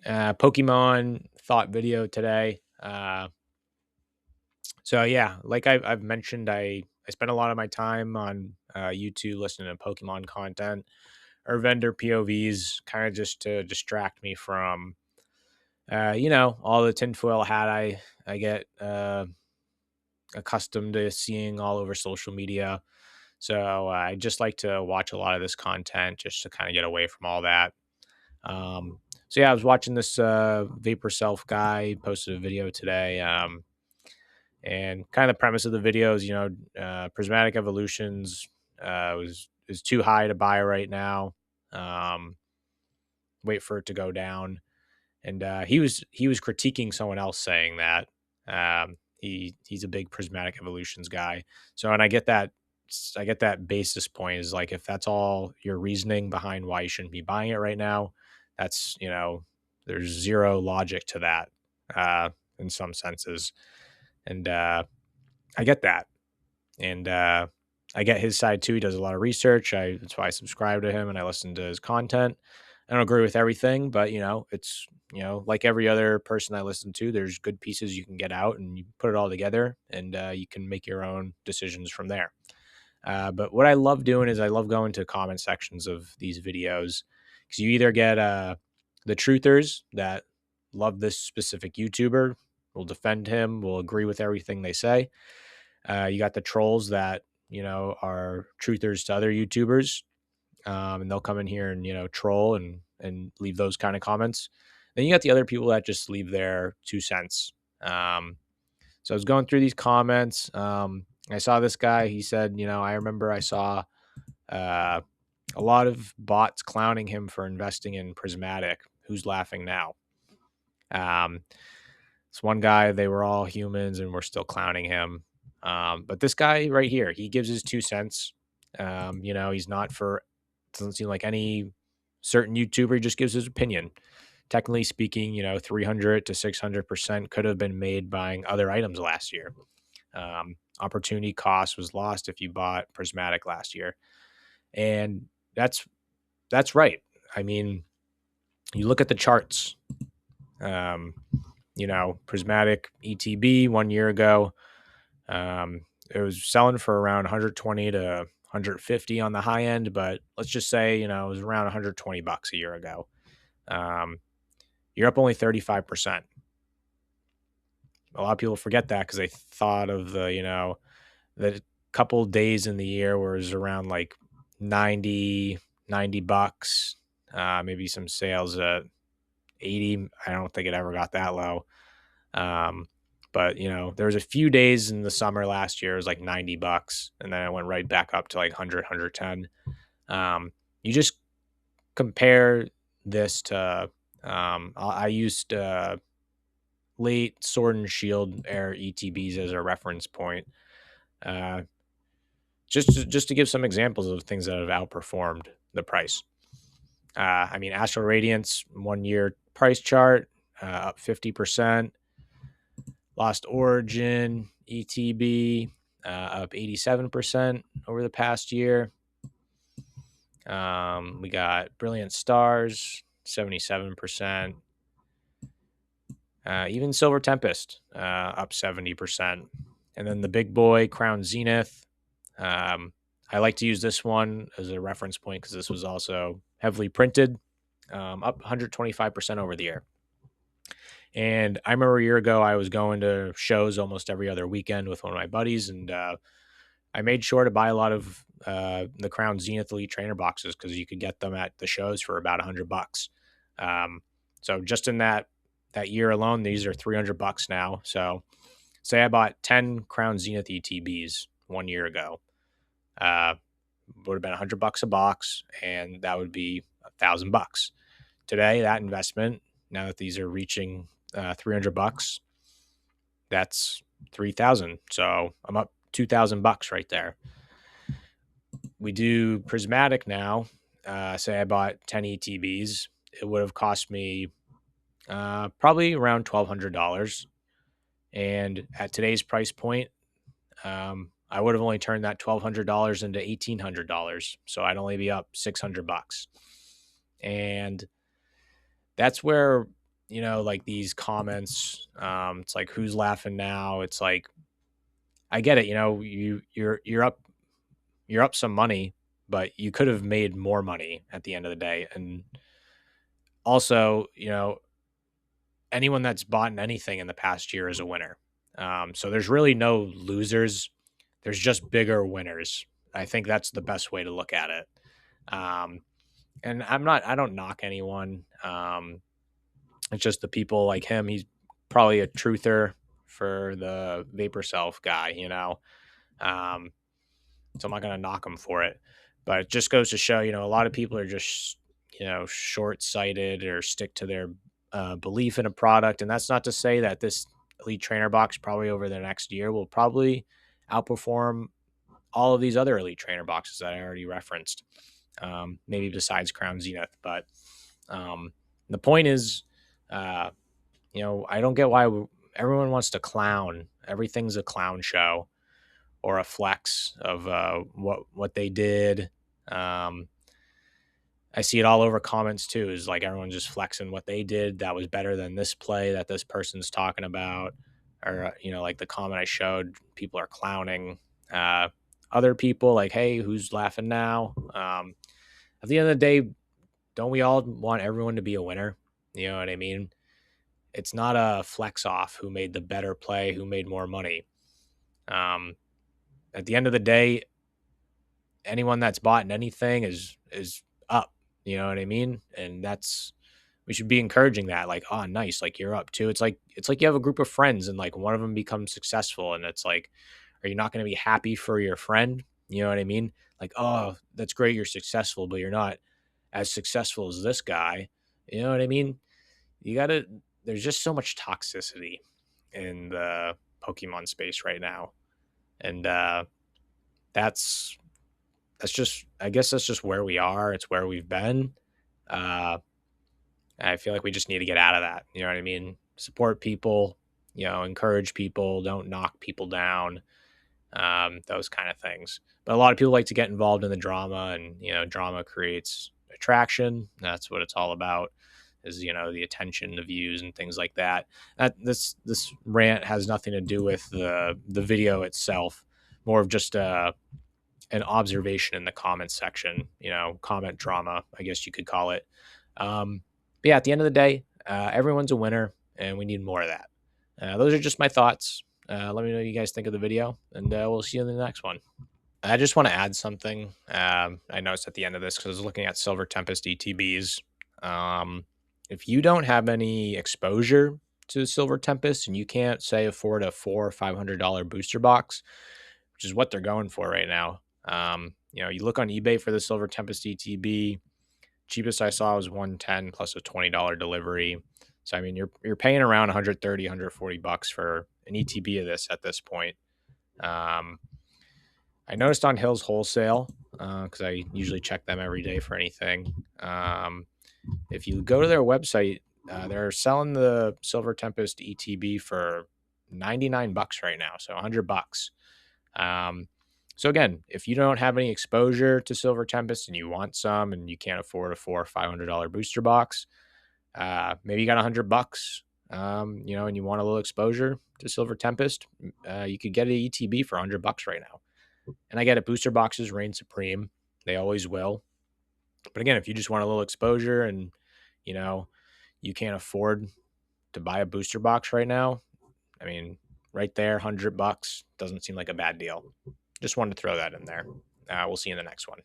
Pokemon thought video today. So yeah, like I've mentioned, I spend a lot of my time on YouTube listening to Pokemon content or vendor POVs, kind of just to distract me from all the tinfoil hat I get accustomed to seeing all over social media. So I just like to watch a lot of this content just to kind of get away from all that. So yeah, I was watching this Vapor Self guy posted a video today. And kind of the premise of the video is, prismatic evolutions was is too high to buy right now. Um, Wait for it to go down. And he was critiquing someone else saying that he's a big prismatic evolutions guy. So, and I get that basis point is like if that's all your reasoning behind why you shouldn't be buying it right now, that's there's zero logic to that in some senses, and I get that, and I get his side too. He does a lot of research. That's why I subscribe to him and I listen to his content. I don't agree with everything, but it's like every other person I listen to. There's good pieces you can get out, and you put it all together, and you can make your own decisions from there. But what I love doing is I love going to comment sections of these videos because you either get the truthers that love this specific YouTuber, will defend him, will agree with everything they say. You got the trolls that are truthers to other YouTubers, and they'll come in here and troll and leave those kind of comments. Then you got the other people that just leave their 2 cents. So I was going through these comments. I saw this guy. He said, I remember I saw uh, a lot of bots clowning him for investing in Prismatic. Who's laughing now? Um, this one guy, they were all humans and we're still clowning him. But this guy right here, he gives his 2 cents. He's not for, doesn't seem like any certain YouTuber. He just gives his opinion. Technically speaking, 300 to 600% could have been made buying other items last year. Opportunity cost was lost if you bought Prismatic last year. And that's right. I mean, you look at the charts. Prismatic ETB 1 year ago, it was selling for around 120 to 150 on the high end, but let's just say, it was around 120 bucks a year ago. You're up only 35%. A lot of people forget that because they thought of the couple days in the year where it was around like 90 bucks, maybe some sales at 80. I don't think it ever got that low. But there was a few days in the summer last year, it was like 90 bucks. And then it went right back up to like 100, 110. You just compare this to, I used, late Sword and Shield era ETBs as a reference point. Just to give some examples of things that have outperformed the price. Astral Radiance 1 year price chart up 50%. Lost Origin ETB up 87% over the past year. We got Brilliant Stars 77%. Even Silver Tempest up 70%. And then the big boy Crown Zenith. I like to use this one as a reference point because this was also heavily printed, up 125% over the year. And I remember a year ago, I was going to shows almost every other weekend with one of my buddies, and I made sure to buy a lot of the Crown Zenith Elite Trainer boxes because you could get them at the shows for about $100. So just in that year alone, these are $300 now. So say I bought 10 Crown Zenith ETBs 1 year ago, would have been $100 a box, and that would be $1,000. Today, that investment, now that these are reaching $300, that's 3,000. So I'm up $2,000 right there. We do Prismatic now. Say I bought 10 ETBs, it would have cost me probably around $1,200. And at today's price point, I would have only turned that $1,200 into $1,800. So I'd only be up $600. And that's where like these comments. It's like, who's laughing now? It's like, I get it. You're up some money, but you could have made more money at the end of the day. And also, anyone that's bought in anything in the past year is a winner. So there's really no losers. There's just bigger winners. I think that's the best way to look at it. Um, and I don't knock anyone. It's just the people like him. He's probably a truther for the vapor self guy. Um, so I'm not going to knock him for it. But it just goes to show, a lot of people are just, short sighted or stick to their belief in a product. And that's not to say that this Elite Trainer box probably over the next year will probably outperform all of these other Elite Trainer boxes that I already referenced. Maybe besides Crown Zenith. But um, the point is, uh, I don't get why everyone wants to clown. Everything's a clown show or a flex of what they did. Um, I see it all over comments too. Is like everyone just flexing what they did that was better than this play that this person's talking about, or like the comment I showed, people are clowning other people. Like, hey, who's laughing now? At the end of the day, don't we all want everyone to be a winner? You know what I mean? It's not a flex off who made the better play, who made more money. At the end of the day, anyone that's bought in anything is up. You know what I mean? And we should be encouraging that. Like, oh, nice, like you're up too. It's like you have a group of friends and like one of them becomes successful, and it's like, are you not going to be happy for your friend? You know what I mean? Like, oh, that's great, you're successful, but you're not as successful as this guy. You know what I mean? You gotta. There's just so much toxicity in the Pokemon space right now, and that's just, I guess that's just where we are. It's where we've been. Uh, I feel like we just need to get out of that. You know what I mean? Support people, encourage people, don't knock people down, those kind of things. But a lot of people like to get involved in the drama, and, drama creates attraction. That's what it's all about, is, the attention, the views, and things like that. This rant has nothing to do with the video itself, more of just an observation in the comments section, comment drama, I guess you could call it. But yeah, at the end of the day, everyone's a winner, and we need more of that. Those are just my thoughts. Let me know what you guys think of the video, and we'll see you in the next one. I just want to add something. I noticed at the end of this, because I was looking at Silver Tempest ETBs. If you don't have any exposure to Silver Tempest and you can't, say, afford a $400 or $500 booster box, which is what they're going for right now. You look on eBay for the Silver Tempest ETB. Cheapest I saw was $110 plus a $20 delivery. So I mean, you're paying around $130, $140 for an ETB of this at this point. I noticed on Hills Wholesale, because I usually check them every day for anything. If you go to their website, they're selling the Silver Tempest ETB for $99 right now, so $100. So again, if you don't have any exposure to Silver Tempest and you want some, and you can't afford a $400 or $500 booster box, maybe you got $100, and you want a little exposure to Silver Tempest, you could get an ETB for $100 right now. And I get it, booster boxes reign supreme; they always will. But again, if you just want a little exposure and you can't afford to buy a booster box right now, I mean, right there, $100 doesn't seem like a bad deal. Just wanted to throw that in there. We'll see you in the next one.